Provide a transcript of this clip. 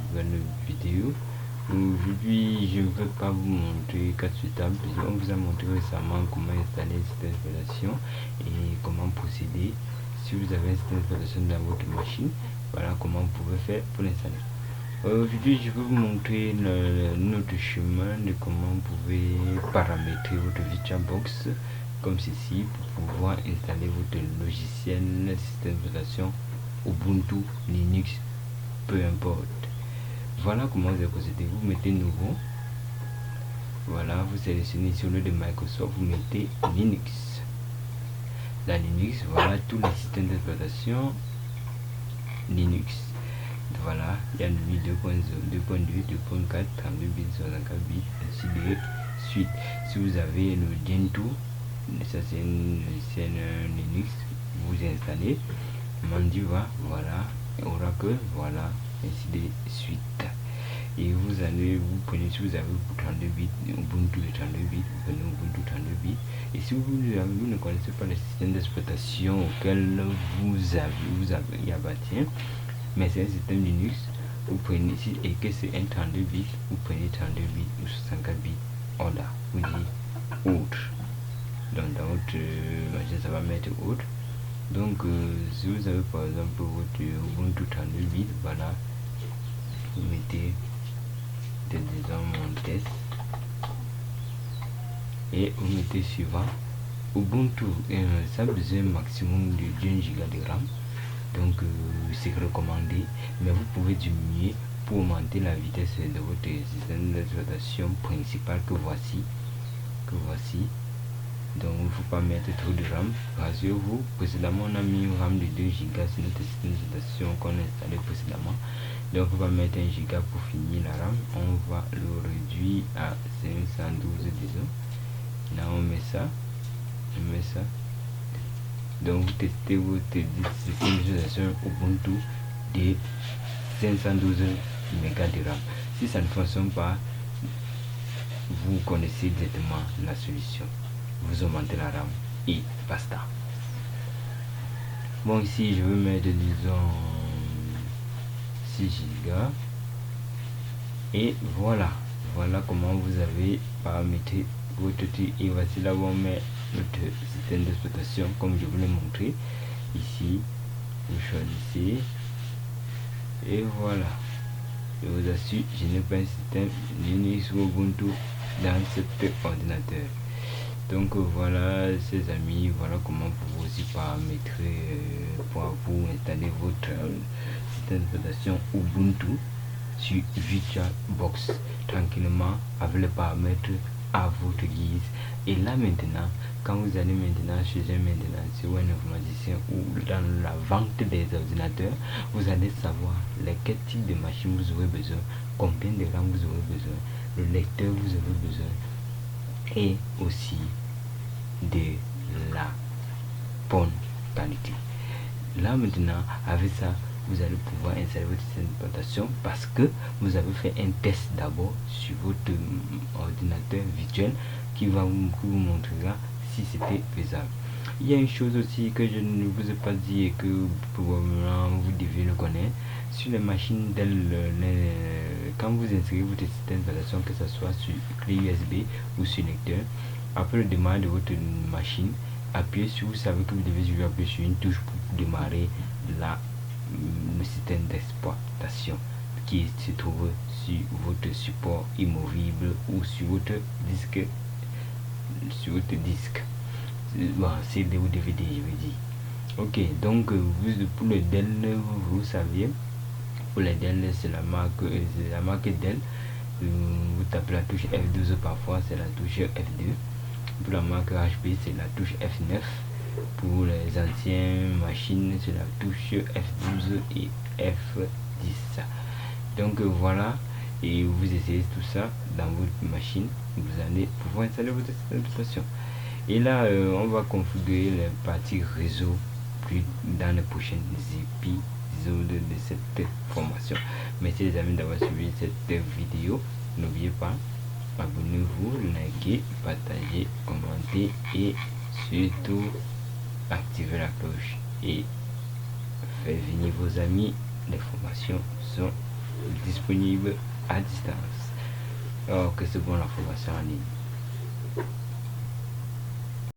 nouvelle vidéo. Aujourd'hui, je ne vais pas vous montrer cas sur table. On vous a montré récemment comment installer une système d'installation et comment procéder si vous avez un système d'installation dans votre machine. Voilà comment vous pouvez faire pour l'installer. Aujourd'hui, je vais vous montrer notre chemin de comment vous pouvez paramétrer votre VirtualBox comme ceci pour pouvoir installer votre logiciel système d'installation Ubuntu, Linux, peu importe. Voilà comment vous allez procéder. Vous mettez nouveau. Voilà, vous sélectionnez sur le de Microsoft, vous mettez Linux. La Linux, voilà tous les systèmes d'exploitation Linux. Voilà, il y a le 2.0, 2.2, 2.4, 32 bits, 64 bits, ainsi de suite. Si vous avez le Gentoo, ça c'est une Linux, vous installez Mandiva, voilà, Oracle, voilà, ainsi de suite. Et vous prenez, si vous avez 32 bits, Ubuntu de 32 bits, vous prenez Ubuntu 32 bits. Et si vous ne connaissez pas le système d'exploitation auquel vous avez appartient, mais c'est un système Linux, vous prenez ici et que c'est un 32 bits, vous prenez 32 bits ou 64 bits, voilà, vous dites autre. Donc dans votre machine, ça va mettre autre. Donc si vous avez par exemple votre Ubuntu 32 bits, voilà, vous mettez disons mon test et vous mettez suivant. Ubuntu, ça a besoin maximum de 1 Go de RAM, donc c'est recommandé, mais vous pouvez diminuer pour augmenter la vitesse de votre système d'exploitation principal que voici. Donc il ne faut pas mettre trop de RAM. Rassurez-vous, précédemment on a mis une RAM de 2 Go sur notre système d'exploitation qu'on a installé précédemment. Donc on va mettre 1 Go pour finir la RAM. On va le réduire à 512 disons. Là on met ça. Donc vous testez votre système d'exploitation Ubuntu de 512 MB de RAM. Si ça ne fonctionne pas, vous connaissez directement la solution. Vous augmentez la RAM et basta. Bon, ici je vais mettre disons 6 Go et voilà comment vous avez paramétré votre truc. Et voici là où on met notre système d'exploitation comme je vous l'ai montré. Ici vous choisissez et voilà. Je vous assure, je n'ai pas un système Linux ou Ubuntu dans cet ordinateur. Donc voilà ces amis, voilà comment vous aussi paramétrer pour vous installer votre système d'exploitation Ubuntu sur VirtualBox tranquillement avec les paramètres à votre guise. Et là maintenant, quand vous allez maintenant chez un maintenancier ou un informaticien ou dans la vente des ordinateurs, vous allez savoir quel type de machine vous aurez besoin, combien de RAM vous aurez besoin, le lecteur vous aurez besoin et aussi de la bonne qualité. Là maintenant, avec ça, vous allez pouvoir installer votre système d'exploitation parce que vous avez fait un test d'abord sur votre ordinateur virtuel qui vous montrera si c'était faisable. Il y a une chose aussi que je ne vous ai pas dit et que probablement vous devez le connaître. Sur les machines Dell, quand vous insérez votre système d'installation, que ce soit sur clé USB ou sur lecteur, après le démarrage de votre machine, appuyez sur, vous savez que vous devez appuyer sur une touche pour démarrer le système d'exploitation qui se trouve sur votre support immovible ou sur votre disque, CD ou DVD, je veux dire. Ok, donc pour le Dell, vous saviez, pour les Dell, c'est la marque Dell. Vous tapez la touche F12, parfois c'est la touche F2. Pour la marque HP, c'est la touche F9. Pour les anciennes machines, c'est la touche F12 et F10. Donc voilà, et vous essayez tout ça dans votre machine, vous allez pouvoir installer votre système d'exploitation. Et là, on va configurer les parties réseau plus dans les prochaines épisodes de cette formation. Merci les amis d'avoir suivi cette vidéo. N'oubliez pas, abonnez-vous, likez, partagez, commentez et surtout activez la cloche et faites venir vos amis. Les formations sont disponible à distance. Alors que c'est bon la formation en ligne.